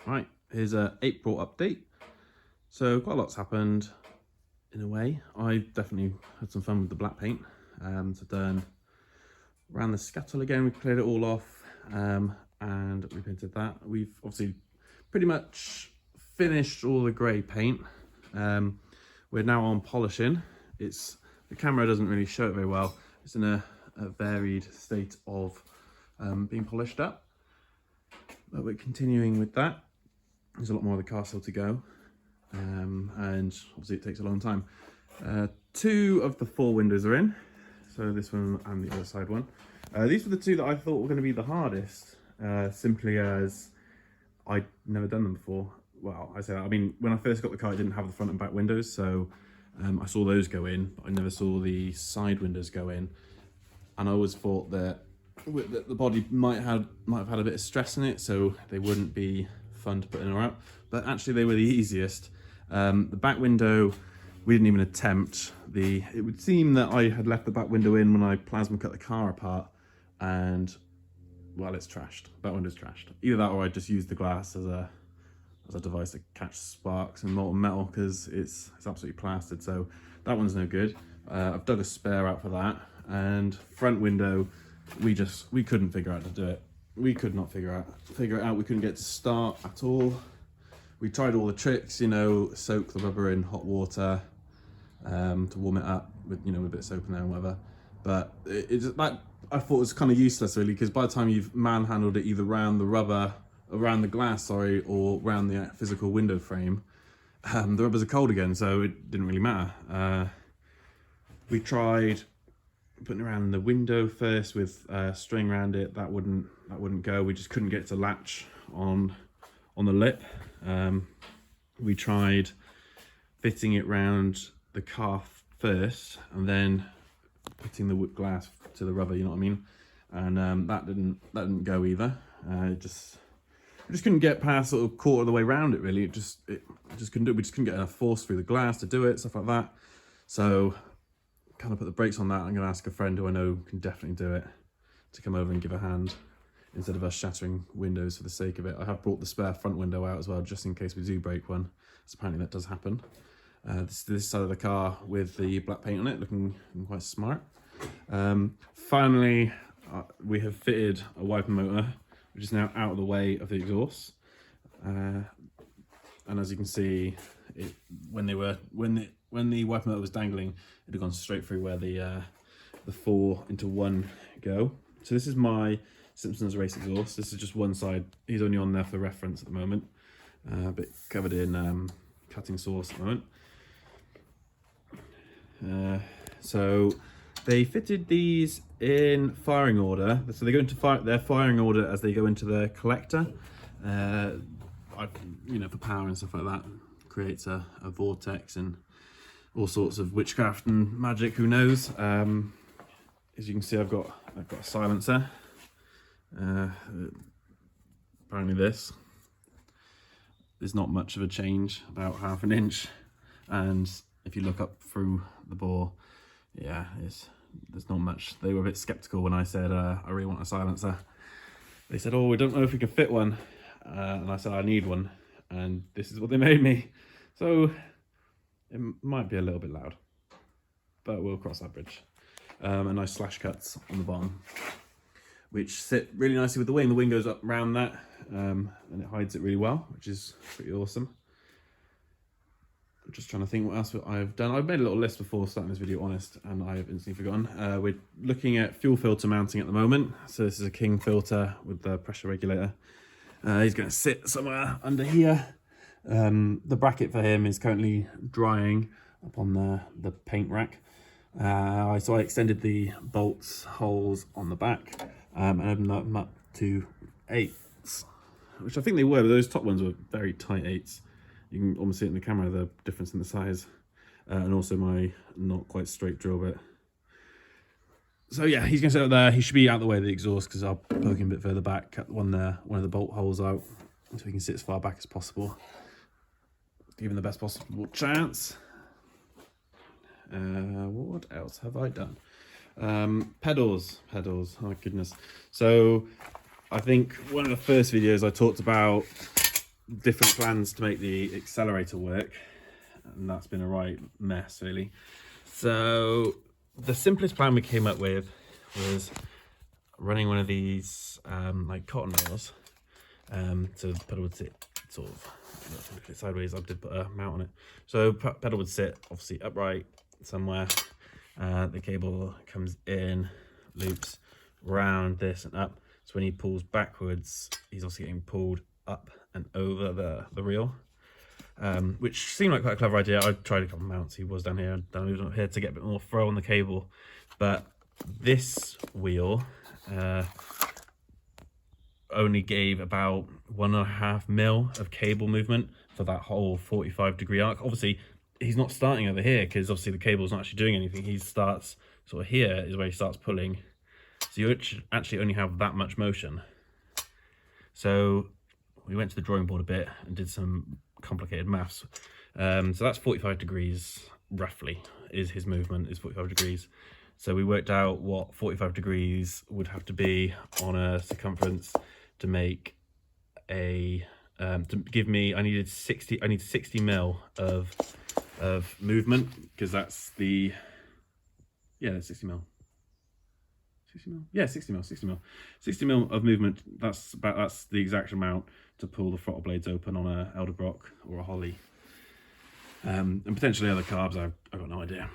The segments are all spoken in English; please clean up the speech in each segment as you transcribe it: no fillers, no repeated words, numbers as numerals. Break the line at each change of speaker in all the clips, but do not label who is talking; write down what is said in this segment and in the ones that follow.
Right, here's a April update. So quite a lot's happened in a way. I definitely had some fun with the black paint. So done ran the scuttle again, we cleared it all off, and we painted that. We've obviously pretty much finished all the grey paint. We're now on polishing. The camera doesn't really show it very well. It's in a varied state of being polished up. But we're continuing with that. There's a lot more of the car still to go, and obviously it takes a long time. 2 of the 4 windows are in, so this one and the other side one. These were the 2 that I thought were going to be the hardest, simply as I'd never done them before. Well, I say that, I mean, when I first got the car, it didn't have the front and back windows, so I saw those go in, but I never saw the side windows go in. And I always thought that the body might have had a bit of stress in it, so they wouldn't be fun to put in or out. But actually they were the easiest. The back window, we didn't even attempt. It would seem that I had left the back window in when I plasma cut the car apart, and well, it's trashed. Back window's trashed. Either that or I just used the glass as a device to catch sparks and molten metal, because it's absolutely plastered, so that one's no good. I've dug a spare out for that. And front window, we couldn't figure out how to do it. We could not figure it out. We couldn't get to start at all. We tried all the tricks, you know, soak the rubber in hot water to warm it up with, you know, with a bit of soap in there and whatever. But that I thought was kind of useless really, because by the time you've manhandled it either around the glass, sorry, or around the physical window frame, the rubbers are cold again, so it didn't really matter. We tried putting it around the window first with string around it. That wouldn't go. We just couldn't get it to latch on the lip. We tried fitting it round the car first and then putting the glass to the rubber, you know what I mean? And that didn't go either. We just couldn't get past sort of quarter of the way around it really. It just couldn't do it. We just couldn't get enough force through the glass to do it, stuff like that. So kind of put the brakes on that. I'm going to ask a friend who I know can definitely do it to come over and give a hand instead of us shattering windows for the sake of it. I have brought the spare front window out as well, just in case we do break one. So apparently that does happen. This side of the car with the black paint on it, looking quite smart. Finally, we have fitted a wiper motor, which is now out of the way of the exhaust. And as you can see, when the wiper motor was dangling, it had gone straight through where the 4 into 1 go. So this is my Simpsons race exhaust. This is just one side. He's only on there for reference at the moment, but covered in cutting sauce at the moment. So they fitted these in firing order. So they go into their firing order as they go into the collector. You know, for power and stuff like that, creates a vortex and all sorts of witchcraft and magic, who knows. As you can see, I've got a silencer. Apparently there's not much of a change, about ½ an inch, and if you look up through the bore, yeah, there's not much. They were a bit skeptical when I said I really want a silencer. They said, oh, we don't know if we can fit one, and I said I need one, and this is what they made me. So it might be a little bit loud, but we'll cross that bridge. And nice slash cuts on the bottom, which sit really nicely with the wing. The wing goes up around that, and it hides it really well, which is pretty awesome. I'm just trying to think what else I've done. I've made a little list before starting this video, honest, and I have instantly forgotten. We're looking at fuel filter mounting at the moment. So this is a King filter with the pressure regulator. He's going to sit somewhere under here. The bracket for him is currently drying up on the paint rack. So I extended the bolts holes on the back and opened them up to 8s, which I think they were, but those top ones were very tight 8s. You can almost see it in the camera, the difference in the size, and also my not quite straight drill bit. So yeah, he's going to sit up there. He should be out of the way of the exhaust, because I'll poke him a bit further back, cut one of the bolt holes out so he can sit as far back as possible, give him the best possible chance. What else have I done? Pedals, oh my goodness. So I think one of the first videos I talked about different plans to make the accelerator work, and that's been a right mess really. So the simplest plan we came up with was running one of these like cotton nails, so the pedal would sit sort of sideways. I did put a mount on it, so pedal would sit obviously upright somewhere. The cable comes in, loops round this and up, so when he pulls backwards he's also getting pulled up and over the reel, which seemed like quite a clever idea. I tried a couple of mounts. He was down here, and I moved up here to get a bit more throw on the cable, but this wheel only gave about 1.5 mil of cable movement for that whole 45-degree arc. Obviously he's not starting over here because obviously the cable's not actually doing anything. He starts sort of here is where he starts pulling, so you actually only have that much motion. So we went to the drawing board a bit and did some complicated maths. So that's 45 degrees roughly is his movement, is 45 degrees. So we worked out what 45 degrees would have to be on a circumference to make a to give me, I need 60 mil of movement, because that's the, yeah, that's 60 mil. 60 mil? Yeah, 60 mil, 60 mil. 60 mil of movement, that's the exact amount to pull the throttle blades open on a Elderbrock or a Holly. And potentially other carbs, I've got no idea.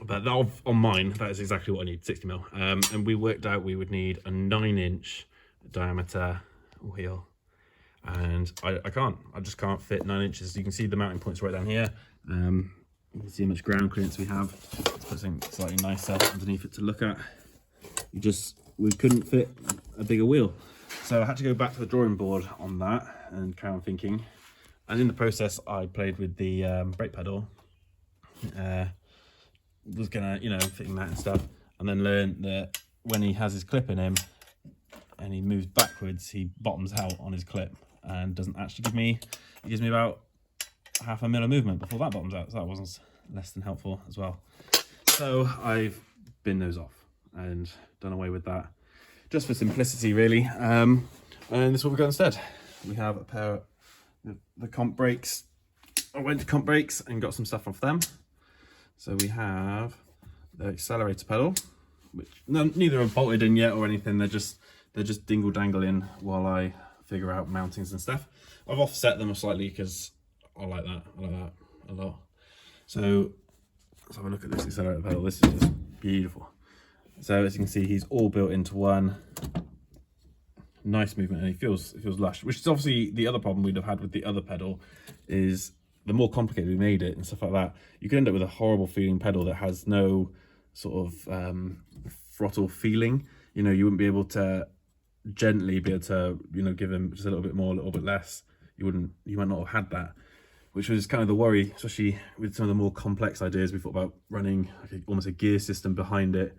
But on mine, that is exactly what I need, 60 mil. And we worked out we would need a 9-inch diameter wheel. And I just can't fit 9 inches. You can see the mounting points right down here. You can see how much ground clearance we have. Let's put something slightly nicer underneath it to look at. We couldn't fit a bigger wheel. So I had to go back to the drawing board on that and carry on thinking. And in the process, I played with the brake pedal. Was gonna, fitting that and stuff, and then learned that when he has his clip in him and he moves backwards, he bottoms out on his clip and doesn't actually give me, it gives me about 0.5 mil of movement before that bottoms out, so that wasn't less than helpful as well. So I've binned those off and done away with that, just for simplicity really. And this is what we've got instead. We have a pair of the comp brakes. I went to Comp Brakes and got some stuff off them. So we have the accelerator pedal, which neither are bolted in yet or anything. They're just dingle dangling while I figure out mountings and stuff. I've offset them slightly because I like that a lot. So let's have a look at this accelerator pedal. This is just beautiful. So as you can see, he's all built into one. Nice movement, and it feels lush, which is obviously the other problem we'd have had with the other pedal. Is the more complicated we made it and stuff like that, you could end up with a horrible feeling pedal that has no sort of throttle feeling. You wouldn't be able to gently give him just a little bit more, a little bit less. You might not have had that, which was kind of the worry, especially with some of the more complex ideas. We thought about running almost a gear system behind it,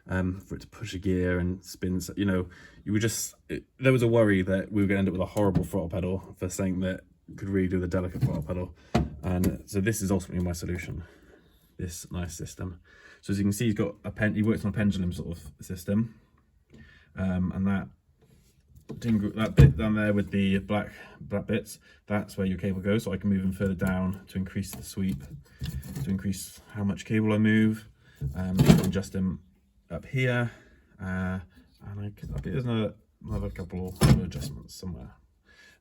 for it to push a gear and spin. There was a worry that we were going to end up with a horrible throttle pedal for something that could really do the delicate throttle pedal. And so this is ultimately my solution, this nice system. So as you can see, he works on a pendulum sort of system, and that bit down there with the black bits, that's where your cable goes. So I can move them further down to increase the sweep, to increase how much cable I move. I can adjust them up here, and there's another couple of adjustments somewhere.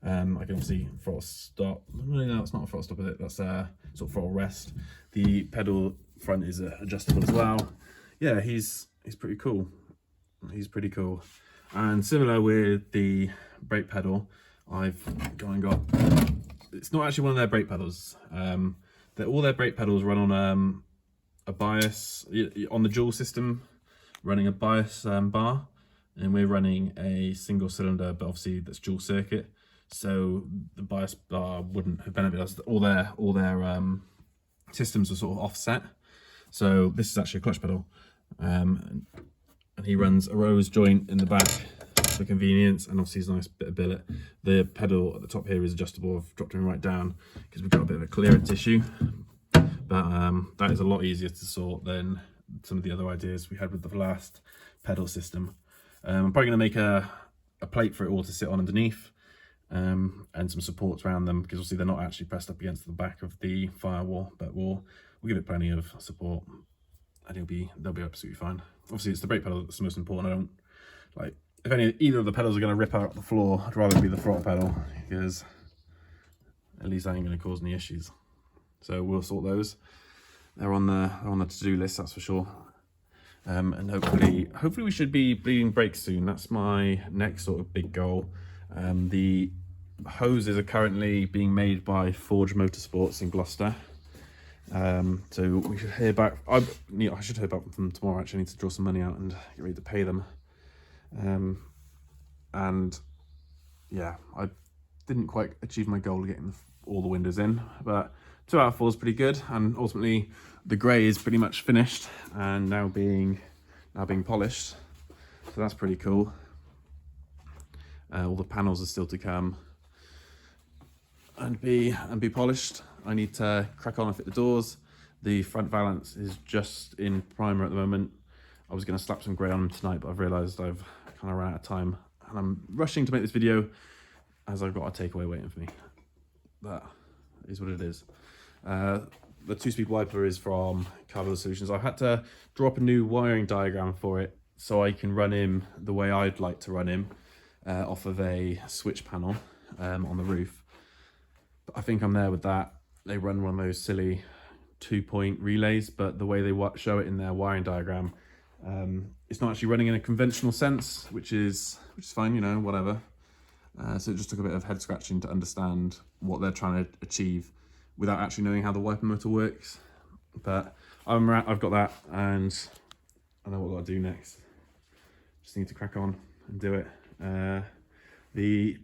I can obviously throttle stop. No, it's not a throttle stop, is it? That's a sort of throttle rest. The pedal front is adjustable as well. Yeah, he's pretty cool. He's pretty cool. And similar with the brake pedal, I've gone and got. It's not actually one of their brake pedals. All their brake pedals run on a bias on the dual system, running a bias bar, and we're running a single cylinder, but obviously that's dual circuit. So the bias bar wouldn't have benefited us. All their systems are sort of offset. So this is actually a clutch pedal, and he runs a rose joint in the back for convenience, and obviously it's a nice bit of billet. The pedal at the top here is adjustable. I've dropped him right down because we've got a bit of a clearance issue, but that is a lot easier to sort than some of the other ideas we had with the last pedal system. I'm probably going to make a plate for it all to sit on underneath. and some supports around them, because obviously they're not actually pressed up against the back of the firewall, but we'll give it plenty of support and they'll be absolutely fine. Obviously it's the brake pedal that's the most important. I don't like, if either of the pedals are going to rip out the floor, I'd rather it be the throttle pedal, because at least that ain't going to cause any issues. So we'll sort those. They're on the to-do list, that's for sure. And hopefully we should be bleeding brakes soon. That's my next sort of big goal. The hoses are currently being made by Forge Motorsports in Gloucester. So we should hear back. I should hear back from them tomorrow. Actually, I need to draw some money out and get ready to pay them. And yeah, I didn't quite achieve my goal of getting all the windows in, but 2 out of 4 is pretty good. And ultimately, the grey is pretty much finished and now being polished. So that's pretty cool. All the panels are still to come and be polished. I need to crack on and fit the doors. The front valance is just in primer at the moment. I was going to slap some grey on them tonight, but I've realised I've kind of run out of time, and I'm rushing to make this video as I've got a takeaway waiting for me. That is what it is. The 2-speed wiper is from Carburetor Solutions. I've had to draw up a new wiring diagram for it so I can run him the way I'd like to run him, off of a switch panel on the roof. But I think I'm there with that. They run one of those silly 2-point relays, but the way they show it in their wiring diagram, it's not actually running in a conventional sense, which is fine, you know, whatever. So it just took a bit of head scratching to understand what they're trying to achieve without actually knowing how the wiper motor works. But I've got that, and I know what I've got to do next. Just need to crack on and do it. The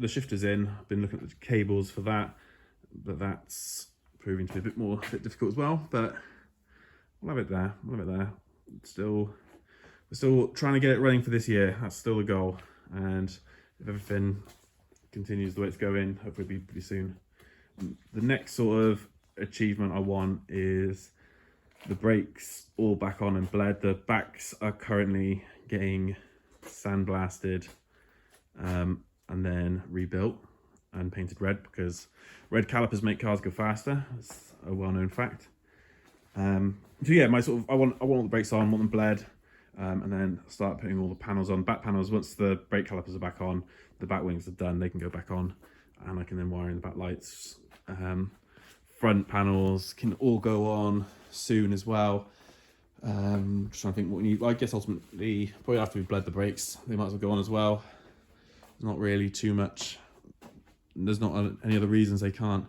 shifter's in. I've been looking at the cables for that, but that's proving to be a bit difficult as well. But we'll have it there. We're still trying to get it running for this year. That's still the goal. And if everything continues the way it's going, hopefully it'll be pretty soon. The next sort of achievement I want is the brakes all back on and bled. The backs are currently getting sandblasted and then rebuilt and painted red, because red calipers make cars go faster. It's a well-known fact. So yeah, I want all the brakes on, want them bled, and then start putting all the panels on. Back panels, once the brake calipers are back on, the back wings are done, they can go back on, and I can then wire in the back lights. Front panels can all go on soon as well. Just trying to think what we need. Well, I guess ultimately probably after we've bled the brakes, they might as well go on as well. Not really too much. There's not any other reasons they can't.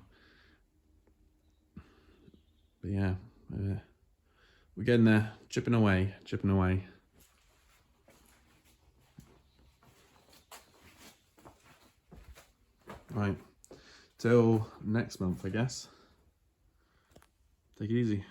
But yeah, we're getting there, chipping away. Right, till next month, I guess. Take it easy.